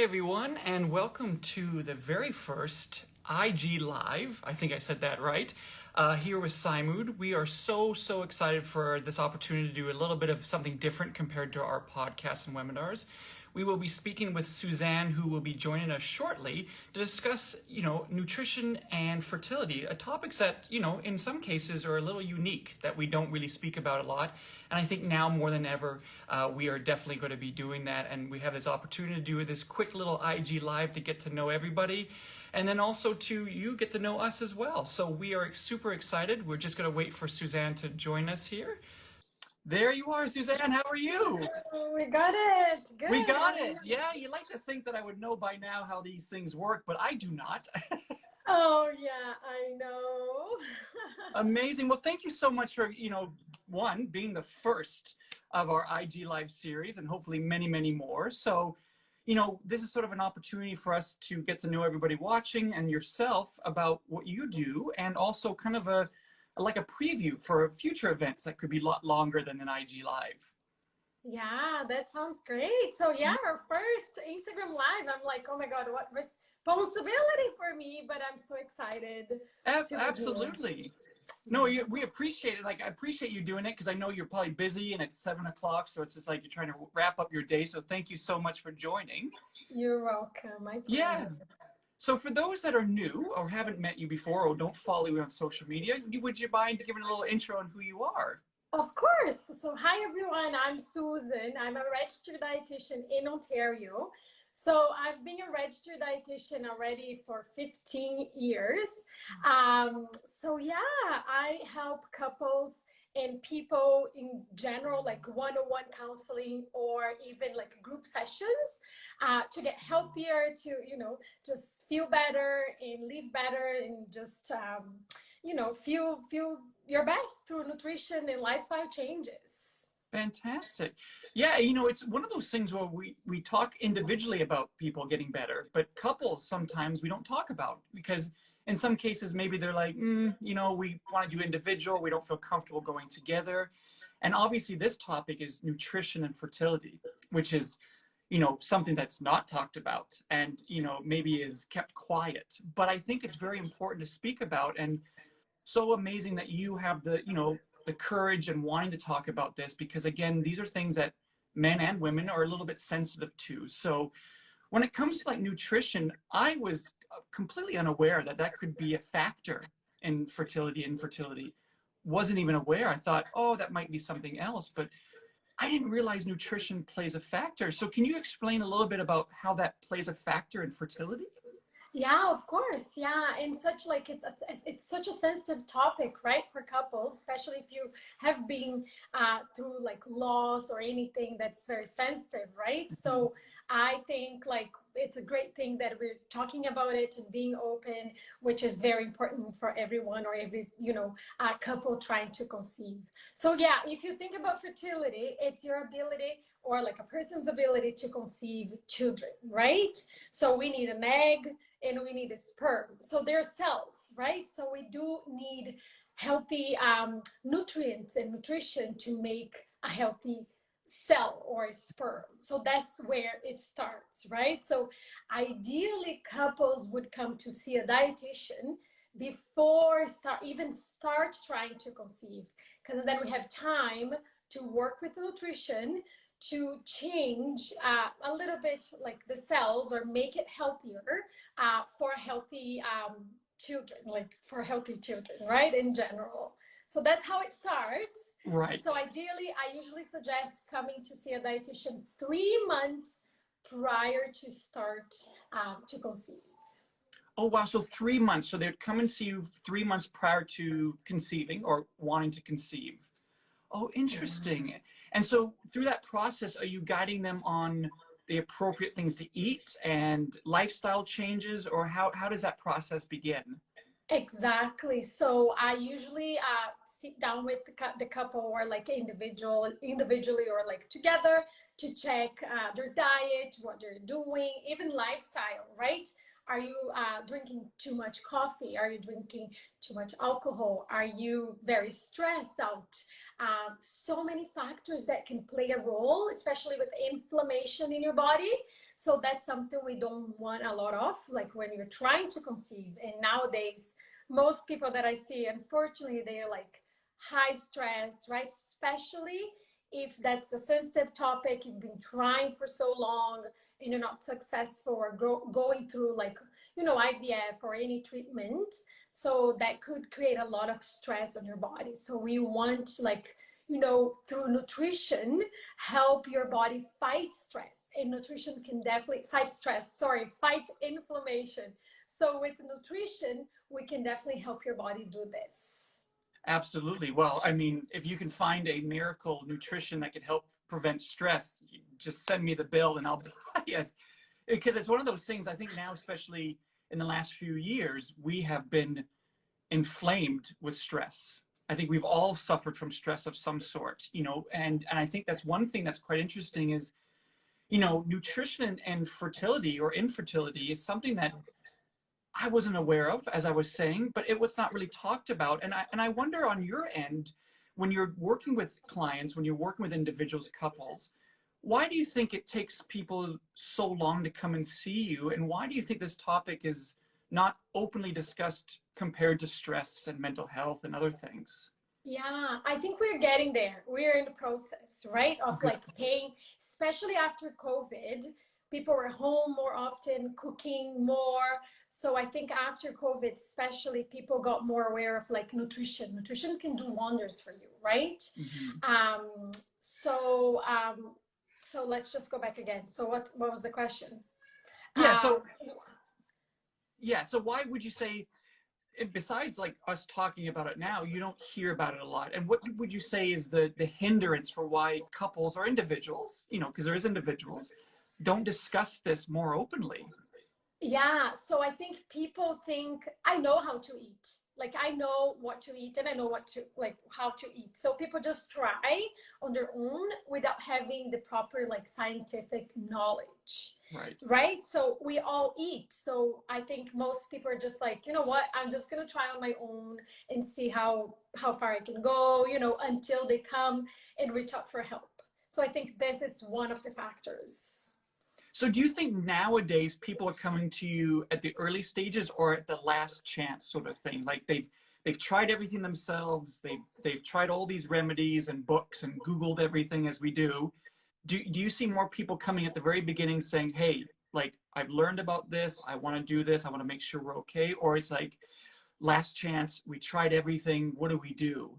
everyone, and welcome to the very first IG Live. I think I said that right. Here with PsyMood. We are so excited for this opportunity to do a little bit of something different compared to our podcasts and webinars. We will be speaking with Suzanne, who will be joining us shortly to discuss, nutrition and fertility, topics that, in some cases are a little unique that we don't really speak about a lot. And I think now more than ever, we are definitely going to be doing that. And we have this opportunity to do this quick little IG Live to get to know everybody. And then also to you get to know us as well. So we are super excited. We're just going to wait for Suzanne to join us here. There you are, Suzanne. How are you? We got it. Good. We got it. Yeah, you like to think that I would know by now how these things work, but I do not. Oh, yeah, I know. Amazing. Well, thank you so much for, one, being the first of our IG Live series and hopefully many more. So, this is sort of an opportunity for us to get to know everybody watching and yourself about what you do, and also kind of like a preview for future events that could be a lot longer than an IG Live. Yeah, that sounds great. So yeah, our first Instagram Live, I'm like, oh my God, what responsibility for me, but I'm so excited. Absolutely. No, we appreciate it. Like, I appreciate you doing it because I know you're probably busy and it's 7 o'clock. So it's just like you're trying to wrap up your day. So thank you so much for joining. You're welcome. My pleasure. Yeah. So for those that are new or haven't met you before or don't follow you on social media, would you mind giving a little intro on who you are? Of course. So hi, everyone. I'm Susan. I'm a registered dietitian in Ontario. So I've been a registered dietitian already for 15 years. So yeah, I help couples and people in general, like one-on-one counseling or even like group sessions to get healthier, to, just feel better and live better and just, feel your best through nutrition and lifestyle changes. Fantastic. Yeah, it's one of those things where we talk individually about people getting better, but couples sometimes we don't talk about because in some cases maybe they're like, we want to do individual, we don't feel comfortable going together. And obviously this topic is nutrition and fertility, which is, something that's not talked about and, maybe is kept quiet. But I think it's very important to speak about, and so amazing that you have the courage and wanting to talk about this, because again, these are things that men and women are a little bit sensitive to. So when it comes to like nutrition, I was completely unaware that could be a factor in fertility and infertility. Wasn't even aware. I thought, oh, that might be something else, but I didn't realize nutrition plays a factor. So can you explain a little bit about how that plays a factor in fertility? Yeah, of course. Yeah, and such like it's such a sensitive topic, right, for couples, especially if you have been through like loss or anything that's very sensitive, right? Mm-hmm. So I think like it's a great thing that we're talking about it and being open, which is very important for everyone or every couple trying to conceive. So yeah, if you think about fertility, it's your ability or like a person's ability to conceive children, right? So we need an egg and we need a sperm. So they're cells, right? So we do need healthy nutrients and nutrition to make a healthy cell or a sperm. So that's where it starts, right? So ideally couples would come to see a dietitian before start trying to conceive, because then we have time to work with nutrition to change a little bit like the cells or make it healthier for healthy children, like for healthy children, right, in general. So that's how it starts. Right. So ideally, I usually suggest coming to see a dietitian 3 months prior to start to conceive. Oh, wow. So 3 months. So they'd come and see you 3 months prior to conceiving or wanting to conceive. Oh, interesting. Yeah. And so through that process, are you guiding them on the appropriate things to eat and lifestyle changes, or how does that process begin? Exactly. So I usually sit down with the couple or like individually or like together to check their diet, what they're doing, even lifestyle, right? Are you drinking too much coffee? Are you drinking too much alcohol? Are you very stressed out? So many factors that can play a role, especially with inflammation in your body. So that's something we don't want a lot of, like when you're trying to conceive. And nowadays, most people that I see, unfortunately, they're like high stress, right? Especially if that's a sensitive topic, you've been trying for so long and you're not successful, or going through like, you know, IVF or any treatment. So that could create a lot of stress on your body. So we want, like, you know, through nutrition, help your body fight stress. And nutrition can definitely fight stress, sorry, fight inflammation. So with nutrition, we can definitely help your body do this. Absolutely. Well, I mean, if you can find a miracle nutrition that could help prevent stress, just send me the bill and I'll buy it. Because it's one of those things, I think now, especially in the last few years, we have been inflamed with stress. I think we've all suffered from stress of some sort, you know, and I think that's one thing that's quite interesting is, you know, nutrition and fertility or infertility is something that I wasn't aware of, as I was saying, but it was not really talked about. And I wonder on your end, when you're working with clients, when you're working with individuals, couples, why do you think it takes people so long to come and see you? And why do you think this topic is not openly discussed compared to stress and mental health and other things? Yeah, I think we're getting there. We're in the process, right? Of Good. like paying, especially after COVID, people were home more often, cooking more. So I think after COVID, especially, people got more aware of like nutrition. Nutrition can do wonders for you, right? Mm-hmm. Um, so so let's just go back again. So what was the question? Yeah. Um, So, yeah. So why would you say, besides like us talking about it now, you don't hear about it a lot? And what would you say is the hindrance for why couples or individuals, you know, because there is individuals, don't discuss this more openly? Yeah, so I think people think I know how to eat. Like I know what to eat and I know what to like how to eat. So people just try on their own without having the proper like scientific knowledge. Right. Right? So we all eat. So I think most people are just like, you know what, I'm just gonna try on my own and see how far I can go, you know, until they come and reach out for help. So I think this is one of the factors. So do you think nowadays people are coming to you at the early stages or at the last chance sort of thing? Like they've tried everything themselves, they've tried all these remedies and books and Googled everything as we do. Do you see more people coming at the very beginning saying, hey, like I've learned about this, I want to do this, I want to make sure we're okay? Or it's like last chance, we tried everything, what do we do?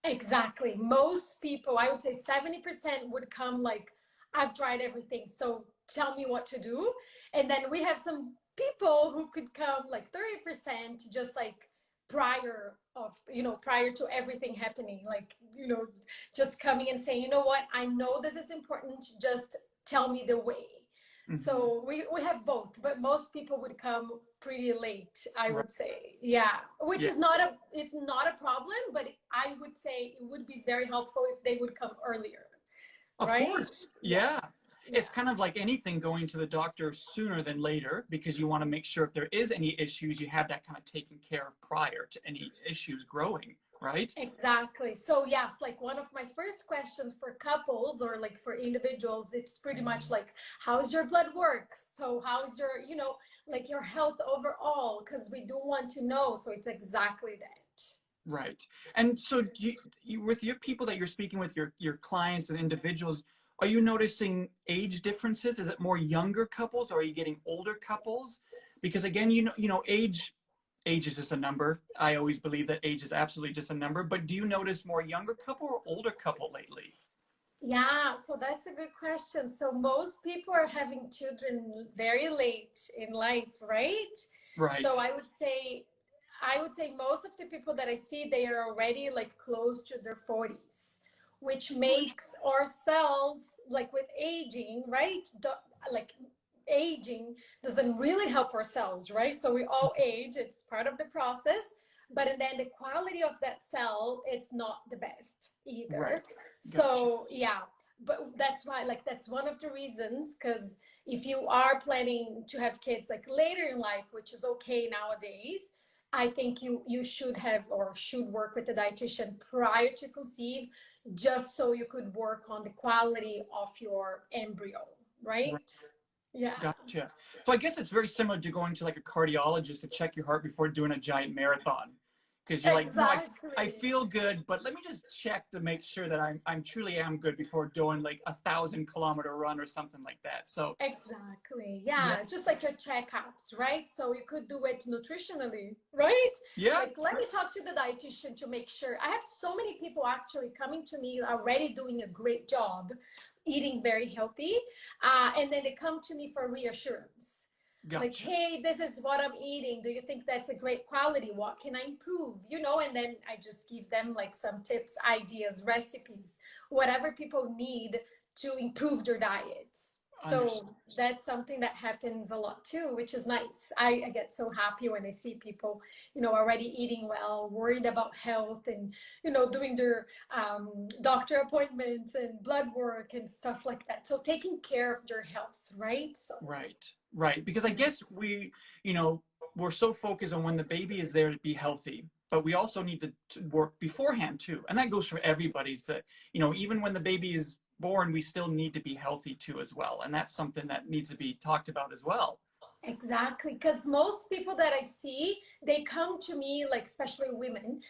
Exactly. Most people, I would say 70% would come like, I've tried everything, so tell me what to do. And then we have some people who could come like 30% just like prior of, you know, prior to everything happening, like, you know, just coming and saying, you know what, I know this is important, just tell me the way. Mm-hmm. So we have both, but most people would come pretty late, I Right. would say. Yeah, which Yeah, is not a, it's not a problem, but I would say it would be very helpful if they would come earlier, of right? course. Yeah, Yeah. It's yeah. kind of like anything, going to the doctor sooner than later, because you want to make sure if there is any issues, you have that kind of taken care of prior to any issues growing, right? Exactly. So yes, like one of my first questions for couples or like for individuals, it's pretty much like, how's your blood work? So how's your, you know, like your health overall? Because we do want to know. So it's exactly that. Right. And so you with your people that you're speaking with, your clients and individuals, are you noticing age differences? Is it more younger couples or are you getting older couples? Because again, age is just a number. I always believe that age is absolutely just a number, but do you notice more younger couple or older couple lately? Yeah, so that's a good question. So most people are having children very late in life, right? Right. So I would say most of the people that I see, they are already like close to their 40s, which makes ourselves like with aging, right? Like aging doesn't really help ourselves, right? So we all age, it's part of the process, but then the quality of that cell, it's not the best Right. either. Gotcha. So yeah, but that's why, like, that's one of the reasons, because if you are planning to have kids like later in life, which is okay nowadays, I think you should have or should work with a dietitian prior to conceive, just so you could work on the quality of your embryo, Right. right? Yeah. Gotcha. So I guess it's very similar to going to like a cardiologist to check your heart before doing a giant marathon. Because you're like, no, I Exactly. feel good, but let me just check to make sure that I'm truly am good before doing like 1,000-kilometer run or something like that. So Exactly. Yeah. It's yes. just like your checkups, right? So you could do it nutritionally, right? Yeah, Like, let me talk to the dietitian to make sure. I have so many people actually coming to me already doing a great job, eating very healthy. And then they come to me for reassurance. Like, gotcha. hey, this is what I'm eating. Do you think that's a great quality? What can I improve? You know, and then I just give them like some tips, ideas, recipes, whatever people need to improve their diets. Understood. So that's something that happens a lot too, which is nice. I get so happy when I see people, you know, already eating well, worried about health, and, you know, doing their doctor appointments and blood work and stuff like that. So taking care of their health, right? So Right, right. Because I guess you know, we're so focused on when the baby is there to be healthy, but we also need to work beforehand too. And that goes for everybody. So, you know, even when the baby is born, we still need to be healthy too as well. And that's something that needs to be talked about as well. exactly, because most people that I see, they come to me, like especially women,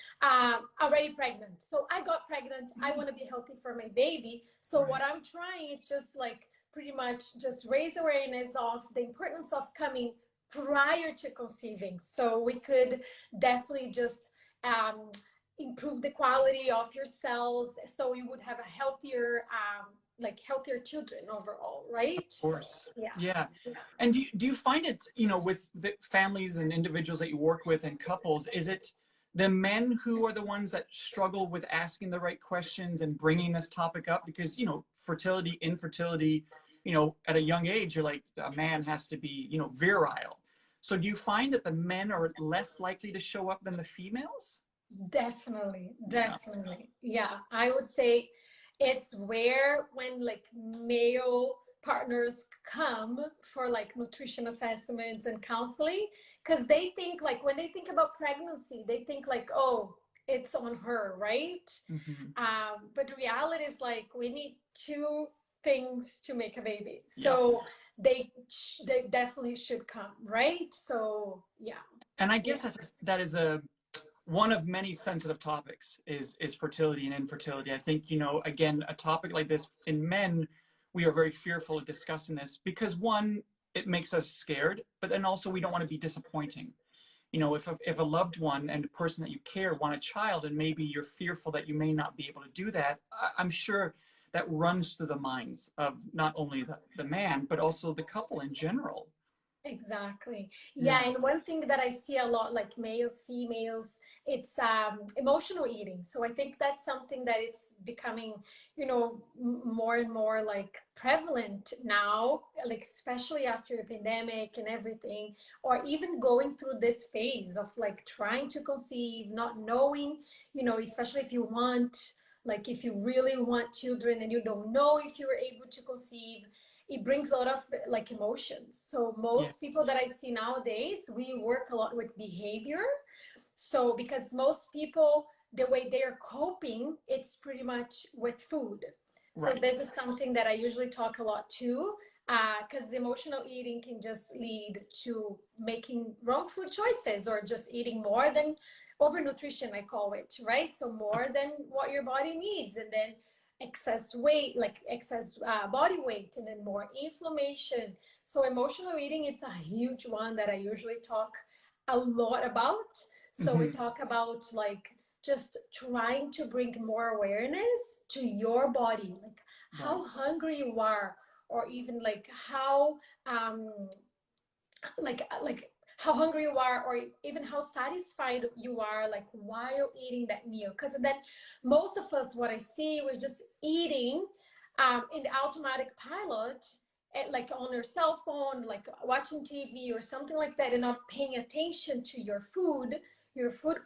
already pregnant. So I got pregnant. I want to be healthy for my baby. So Right. what I'm trying is just like pretty much just raise awareness of the importance of coming prior to conceiving. So we could definitely just um, improve the quality of your cells, so you would have a healthier, like healthier children overall, Of right? So course. yeah. Yeah. Yeah. And do you find it, you know, with the families and individuals that you work with and couples, is it the men who are the ones that struggle with asking the right questions and bringing this topic up? Because, you know, fertility, infertility, you know, at a young age, you're like, a man has to be, you know, virile. So do you find that the men are less likely to show up than the females? Definitely, Yeah. definitely. Yeah, I would say it's where when like male partners come for like nutrition assessments and counseling, because they think like when they think about pregnancy, they think like, oh, it's on her, right? Hmm. But the reality is like we need two things to make a baby. Yep. So they definitely should come, right? So yeah, And I yeah. guess that is a one of many sensitive topics is fertility and infertility. I think, you know, again, a topic like this in men, we are very fearful of discussing this because one, it makes us scared, but then also we don't want to be disappointing. You know, if a loved one and a person that you care want a child and maybe you're fearful that you may not be able to do that, I'm sure that runs through the minds of not only the man, but also the couple in general. Exactly. Yeah, Yeah. and one thing that I see a lot, like males, females, it's emotional eating. So I think that's something that it's becoming, you know, more and more like prevalent now, like especially after the pandemic and everything, or even going through this phase of like trying to conceive, not knowing, you know, especially if you want, like if you really want children and you don't know if you're able to conceive, it brings a lot of like emotions. So Yeah. most people that I see nowadays, we work a lot with behavior. So because most people, the way they're coping, it's pretty much with food. So Right. this is something that I usually talk a lot too, because emotional eating can just lead to making wrong food choices or just eating more than overnutrition, I call it, right? So Of more than what your body needs, and then excess weight, like excess body weight, and then more inflammation. So emotional eating, it's a huge one that I usually talk a lot about. So we hmm. talk about like just trying to bring more awareness to your body, like how Right. hungry you are, or even like um like how hungry you are, or even how satisfied you are like while eating that meal. Because then most of us, what I see, we're just eating in the automatic pilot, like on your cell phone, like watching TV or something like that, and not paying attention to your food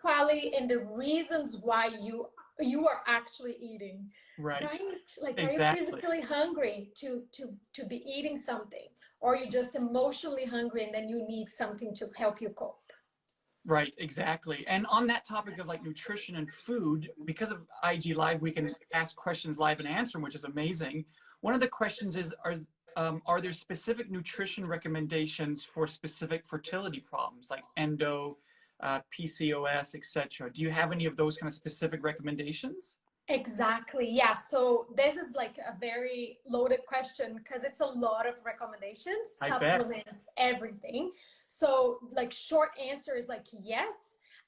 quality and the reasons why you are actually eating, Right. right? Like, are you Exactly. physically hungry to be eating something, or you're just emotionally hungry and then you need something to help you cope? Right, exactly. And on that topic of like nutrition and food, because of IG Live, we can ask questions live and answer them, which is amazing. One of the questions is, are there specific nutrition recommendations for specific fertility problems like endo, PCOS, etc.? Do you have any of those kind of specific recommendations? Exactly. Yeah. So this is like a very loaded question because it's a lot of recommendations, I bet. supplements, everything. So like short answer is like yes.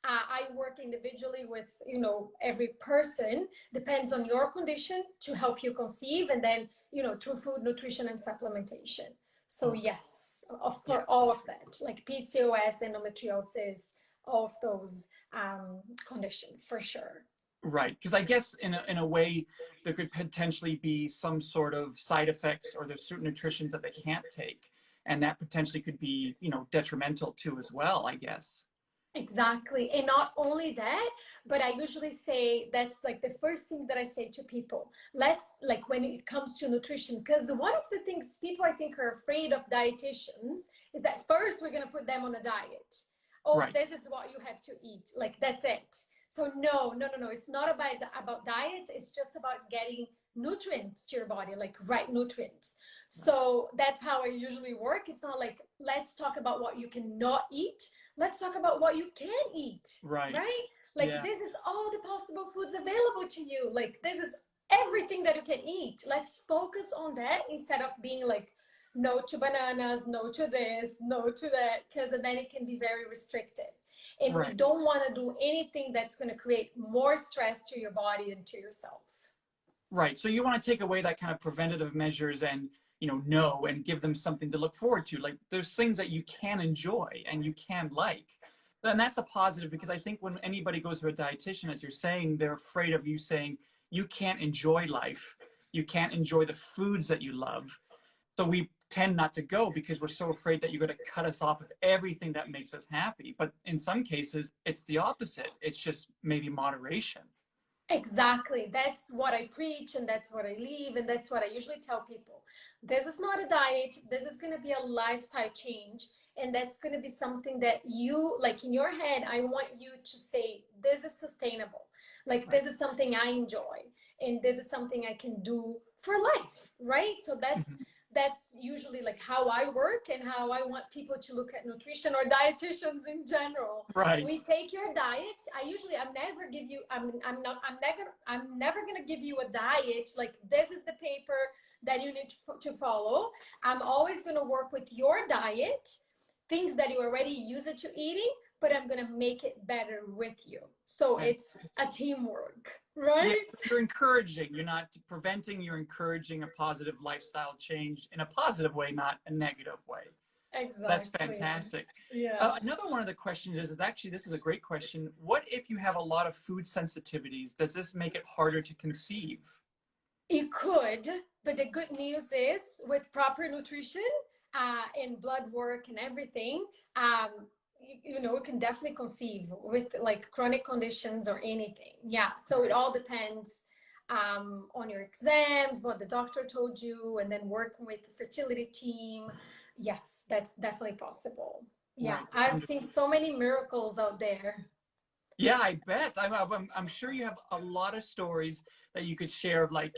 I work individually with, you know, every person, depends on your condition to help you conceive, and then, you know, through food, nutrition, and supplementation. So Okay. yes, Yeah. for all of that, like PCOS, endometriosis, all of those conditions for sure. Right, because I guess in a way there could potentially be some sort of side effects, or there's certain nutritions that they can't take, and that potentially could be, you know, detrimental too as well, I guess. Exactly. And not only that, but I usually say that's like the first thing that I say to people. Let's, like, when it comes to nutrition, because one of the things people I think are afraid of dietitians is that first we're going to put them on a diet. Oh, Right, this is what you have to eat. Like, that's it. So no. It's not about diet. It's just about getting nutrients to your body, like right nutrients. So that's how I usually work. It's not like, let's talk about what you cannot eat, let's talk about what you can eat, right. right? Like, Yeah, this is all the possible foods available to you. Like, this is everything that you can eat. Let's focus on that instead of being like, no to bananas, no to this, no to that, because then it can be very restricted. And we right. don't want to do anything that's going to create more stress to your body and to yourself. Right. So you want to take away that kind of preventative measures and, you know, and give them something to look forward to. Like there's things that you can enjoy and you can like. And that's a positive, because I think when anybody goes to a dietitian, as you're saying, they're afraid of you saying you can't enjoy life. You can't enjoy the foods that you love. So we tend not to go because we're so afraid that you're going to cut us off with everything that makes us happy. But in some cases, it's the opposite. It's just maybe moderation. Exactly. That's what I preach, and that's what I live, and that's what I usually tell people. This is not a diet. This is going to be a lifestyle change. And that's going to be something that you, like in your head, I want you to say, this is sustainable. Like, Right. this is something I enjoy, and this is something I can do for life, right? So Mhm. that's usually like how I work and how I want people to look at nutrition or dietitians in general. Right. We take your diet. I'm never going to give you a diet like, this is the paper that you need to follow. I'm always going to work with your diet, things that you already use it to eating, but I'm going to make it better with you. So it's a teamwork, Yeah, right? so you're encouraging. You're not preventing, you're encouraging a positive lifestyle change in a positive way, not a negative way. That's Exactly. fantastic. Yeah. Another one of the questions is actually, this is a great question. What if you have a lot of food sensitivities? Does this make it harder to conceive? It could, but the good news is, with proper nutrition and blood work and everything, you know, you can definitely conceive with like chronic conditions or anything. Yeah, so it Right. all depends on your exams, what the doctor told you, and then working with the fertility team. Yes, that's definitely possible. Yeah, Right. I've seen so many miracles out there. Yeah, I bet. I'm sure you have a lot of stories that you could share of, like,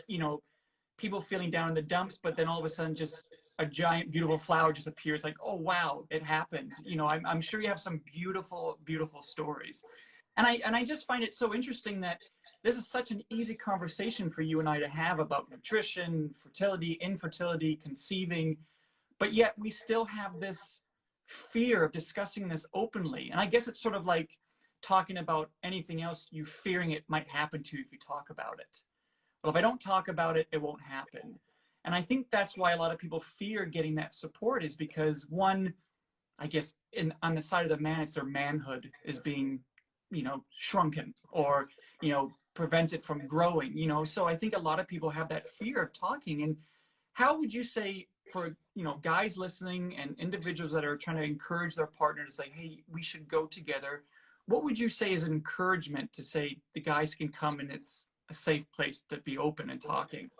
people feeling down in the dumps, but then all of a sudden just a giant, beautiful flower just appears, like, oh, wow, it happened. I'm sure you have some beautiful, beautiful stories. And I just find it so interesting that this is such an easy conversation for you and I to have about nutrition, fertility, infertility, conceiving, but yet we still have this fear of discussing this openly. And I guess it's sort of like talking about anything else, you fearing it might happen to you if you talk about it. Well, if I don't talk about it, it won't happen. And I think that's why a lot of people fear getting that support, is because, one, I guess on the side of the man, it's their manhood is being, shrunken, or, prevented from growing, So I think a lot of people have that fear of talking. And how would you say, for, guys listening and individuals that are trying to encourage their partner to say, hey, we should go together, what would you say is an encouragement to say the guys can come and it's a safe place to be open and talking?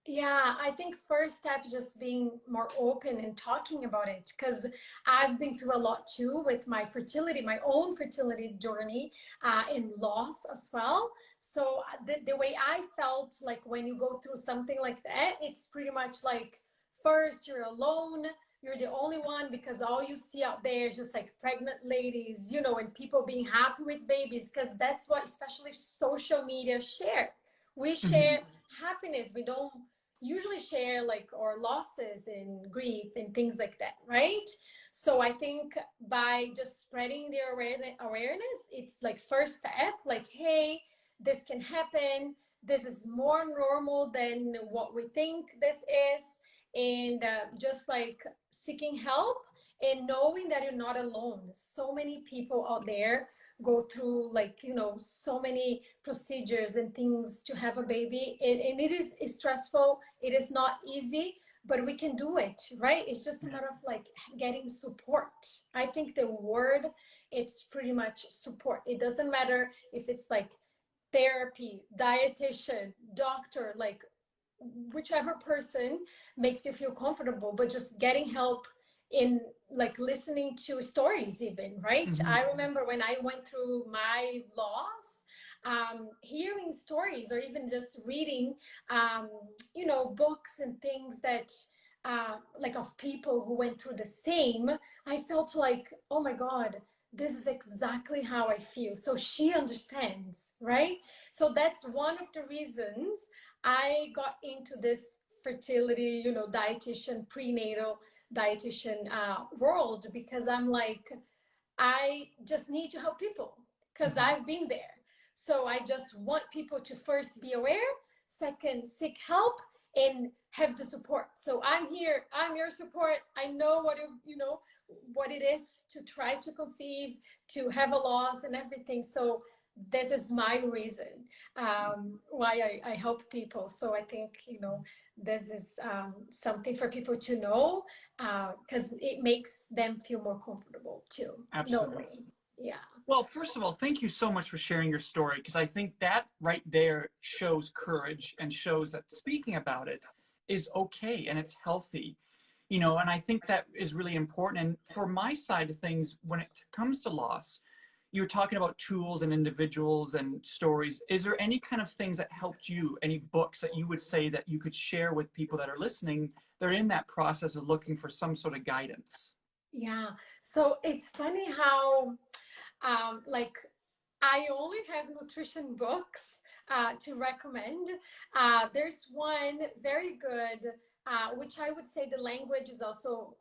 Yeah, I think first step is just being more open and talking about it, because I've been through a lot too with my fertility, my own fertility journey, and loss as well. So the way I felt, like when you go through something like that, it's pretty much like first you're alone, you're the only one, because all you see out there is just like pregnant ladies, you know, and people being happy with babies, because that's what especially social media share. We Mm-hmm. share happiness. We don't usually share like our losses and grief and things like that, right? So I think by just spreading the awareness, it's like first step, like, hey, this can happen. This is more normal than what we think this is. And just like seeking help and knowing that you're not alone. So many people out there go through, like, you know, so many procedures and things to have a baby, and it is stressful, it is not easy, but we can do it, right? It's just a matter of like getting support. I think the word, it's pretty much support. It doesn't matter if it's like therapy, dietitian, doctor, like whichever person makes you feel comfortable, but just getting help in like listening to stories even, right? Mm-hmm. I remember when I went through my loss, hearing stories or even just reading, you know, books and things that like of people who went through the same, I felt like, oh my God, this is exactly how I feel. So she understands, right? So that's one of the reasons I got into this fertility, you know, dietitian, prenatal dietitian world, because I'm like, I just need to help people because Mm-hmm. I've been there. So I just want people to first be aware, second, seek help, and have the support. So I'm here, I'm your support. I know what you know what it is to try to conceive, to have a loss and everything. So this is my reason why I help people. So I think, you know, this is something for people to know, because it makes them feel more comfortable too. Absolutely. Knowing. Yeah. Well, first of all, thank you so much for sharing your story, because I think that right there shows courage and shows that speaking about it is okay and it's healthy, you know, and I think that is really important. And for my side of things, when it comes to loss, you were talking about tools and individuals and stories. Is there any kind of things that helped you, any books that you would say that you could share with people that are listening, they're in that process of looking for some sort of guidance? Yeah. So it's funny how like I only have nutrition books to recommend. There's one very good, which I would say the language is also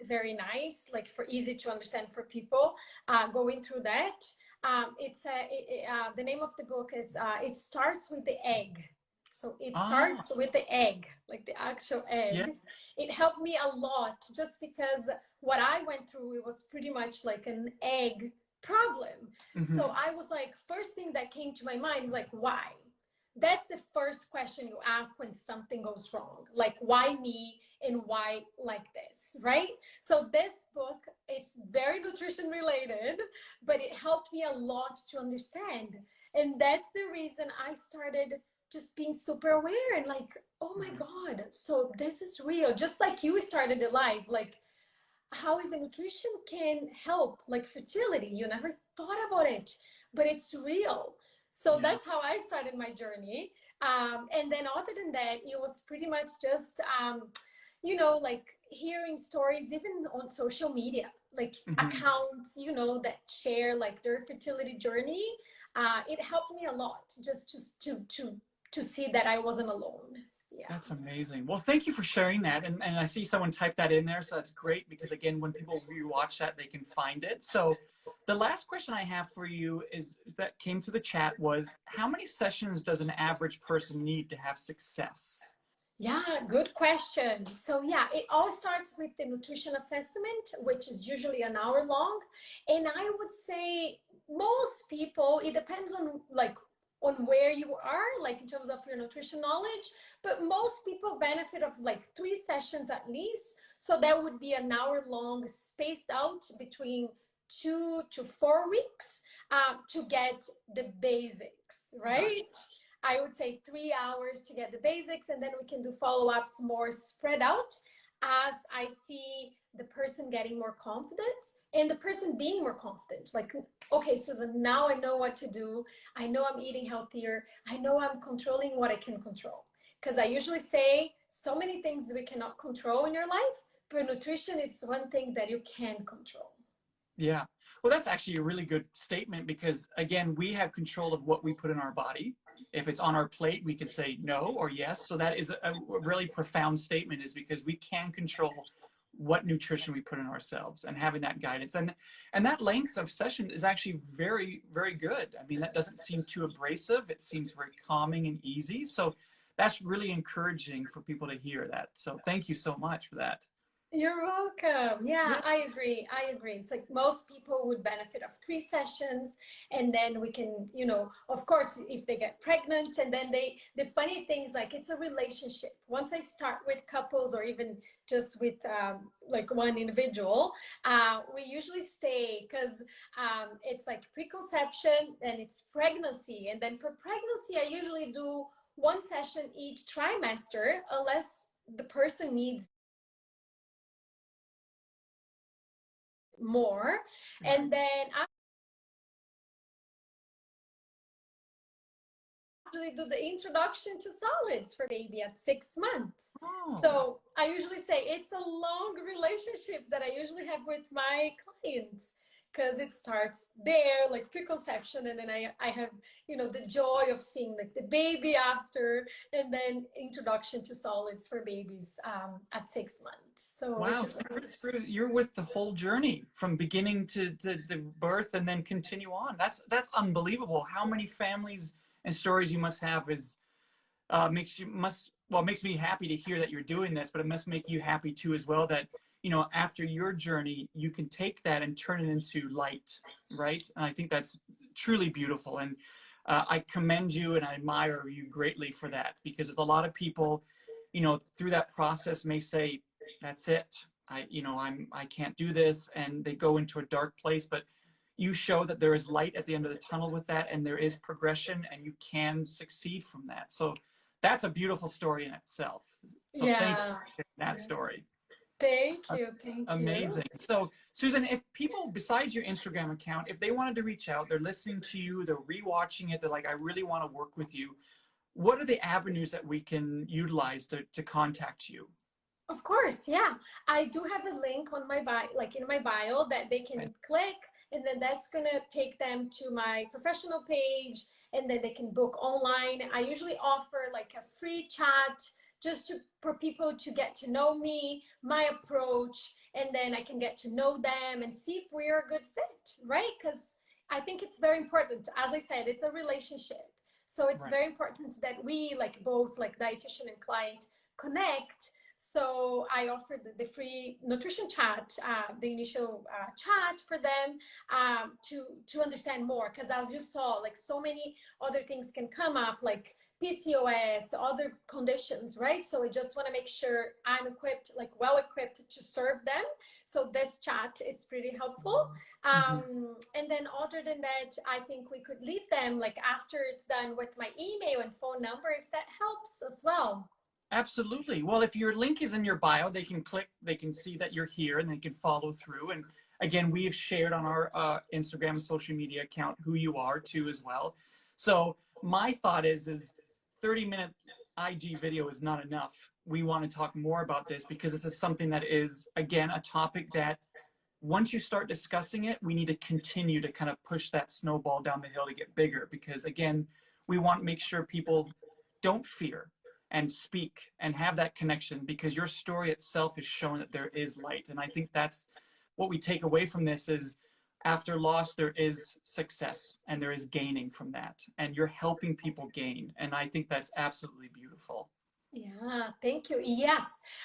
very nice, like for easy to understand for people going through that. The name of the book is It Starts with the Egg. So it Ah, starts with the egg, like the actual yeah. egg. It helped me a lot just because what I went through, it was pretty much like an egg problem. Mm-hmm. So I was like, first thing that came to my mind is like, why? That's the first question you ask when something goes wrong. Like, why me and why like this, right? So this book, it's very nutrition related, but it helped me a lot to understand. And that's the reason I started just being super aware and like, oh my God, so this is real. Just like you started a life, like how even nutrition can help like fertility. You never thought about it, but it's real. So Yeah. that's how I started my journey. And then other than that, it was pretty much just you know, like hearing stories even on social media, like Mm-hmm. accounts, you know, that share like their fertility journey. It helped me a lot just to see that I wasn't alone. Yeah. That's amazing. Well, thank you for sharing that. And I see someone type that in there. So that's great because, again, when people rewatch that, they can find it. So the last question I have for you is that came to the chat was, how many sessions does an average person need to have success? Yeah, good question. So yeah, it all starts with the nutrition assessment, which is usually an hour long. And I would say most people, it depends on like on where you are, like in terms of your nutrition knowledge, but most people benefit of like 3 sessions at least. So that would be an hour long spaced out between 2 to 4 weeks to get the basics, Gotcha. right? I would say 3 hours to get the basics, and then we can do follow-ups more spread out as I see the person getting more confidence and the person being more confident. Like, okay, Susan, now I know what to do. I know I'm eating healthier. I know I'm controlling what I can control. because I usually say so many things we cannot control in your life, but nutrition, it's one thing that you can control. Yeah. Well, that's actually a really good statement because, again, we have control of what we put in our body. If it's on our plate, we can say no or yes. So that is a really profound statement, is because we can control what nutrition we put in ourselves, and having that guidance. And that length of session is actually very, very good. I mean, that doesn't seem too abrasive. It seems very calming and easy. So that's really encouraging for people to hear that. So thank you so much for that. You're welcome. Yeah, Yeah. I agree. I agree. It's like most people would benefit of 3 sessions, and then we can, of course, if they get pregnant, and then the funny thing is, like, it's a relationship. Once I start with couples, or even just with like one individual, we usually stay, because it's like preconception, and it's pregnancy. And then for pregnancy, I usually do 1 session each trimester, unless the person needs more. Right. And then I actually do the introduction to solids for baby at 6 months. Oh. So I usually say it's a long relationship that I usually have with my clients, because it starts there, like preconception, and then I have, the joy of seeing like the baby after, and then introduction to solids for babies at 6 months. So Wow, which is nice. you're with the whole journey from beginning to the birth and then continue on. That's unbelievable. How many families and stories you must have is makes me happy to hear that you're doing this, but it must make you happy too as well, that after your journey you can take that and turn it into light, right? And I think that's truly beautiful, and I commend you and I admire you greatly for that, because there's a lot of people through that process may say, that's it, I can't do this, and they go into a dark place. But you show that there is light at the end of the tunnel with that, and there is progression, and you can succeed from that. So that's a beautiful story in itself. So thank you Yeah. for sharing that story. Thank you. Thank you. Amazing. So Susan, if people, besides your Instagram account, if they wanted to reach out, they're listening to you, they're rewatching it, they're like, I really want to work with you, what are the avenues that we can utilize to contact you? Of course, yeah. I do have a link on my bio, like in my bio, that they Right. can click, and then that's gonna take them to my professional page, and then they can book online. I usually offer like a free chat, just for people to get to know me, my approach, and then I can get to know them and see if we're a good fit, right? Because I think it's very important. As I said, it's a relationship. So it's Right. very important that we, like, both like dietitian and client, connect. So I offered the free nutrition chat, the initial chat for them, to understand more. Because as you saw, like, so many other things can come up, like PCOS, other conditions, right? So I just want to make sure I'm equipped, like well equipped to serve them. So this chat is pretty helpful. And then other than that, I think we could leave them, like, after it's done, with my email and phone number, if that helps as well. Absolutely. Well, if your link is in your bio, they can click, they can see that you're here, and they can follow through. And again, we've shared on our Instagram social media account who you are too as well. So my thought is 30-minute IG video is not enough. We want to talk more about this, because this is something that is, again, a topic that once you start discussing it, we need to continue to kind of push that snowball down the hill to get bigger, because again, we want to make sure people don't fear and speak and have that connection, because your story itself is showing that there is light. And I think that's what we take away from this, is after loss, there is success, and there is gaining from that. And you're helping people gain. And I think that's absolutely beautiful. Yeah, thank you. Yes,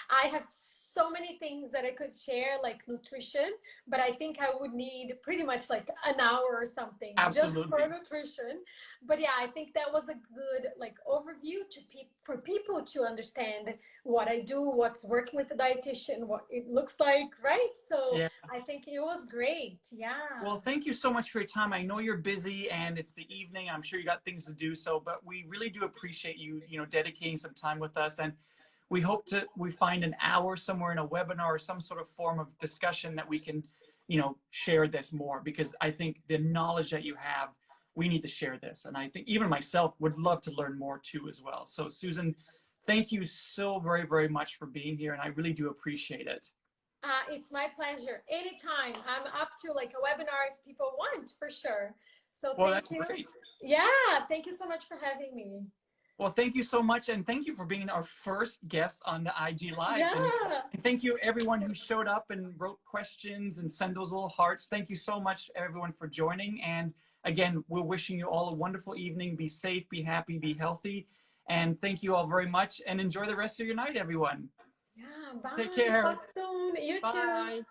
I have so many things that I could share, like nutrition, but I think I would need pretty much like an hour or something just for Absolutely. nutrition. But yeah, I think that was a good, like, overview for people to understand what I do, what's working with the dietitian, what it looks like, right? So Yeah. I think it was great. Yeah. Well, thank you so much for your time. I know you're busy and it's the evening. I'm sure you got things to do. So, but we really do appreciate you, dedicating some time with us. And we hope we find an hour somewhere in a webinar or some sort of form of discussion that we can, share this more, because I think the knowledge that you have, we need to share this. And I think even myself would love to learn more too as well. So Susan, thank you so very, very much for being here. And I really do appreciate it. It's my pleasure. Anytime. I'm up to like a webinar if people want, for sure. So Well, thank that's you. great. Yeah, thank you so much for having me. Well, thank you so much. And thank you for being our first guest on the IG Live. Yeah. And thank you everyone who showed up and wrote questions and send those little hearts. Thank you so much, everyone, for joining. And again, we're wishing you all a wonderful evening. Be safe, be happy, be healthy. And thank you all very much. And enjoy the rest of your night, everyone. Yeah, Take bye. care. Talk soon. You too. Bye.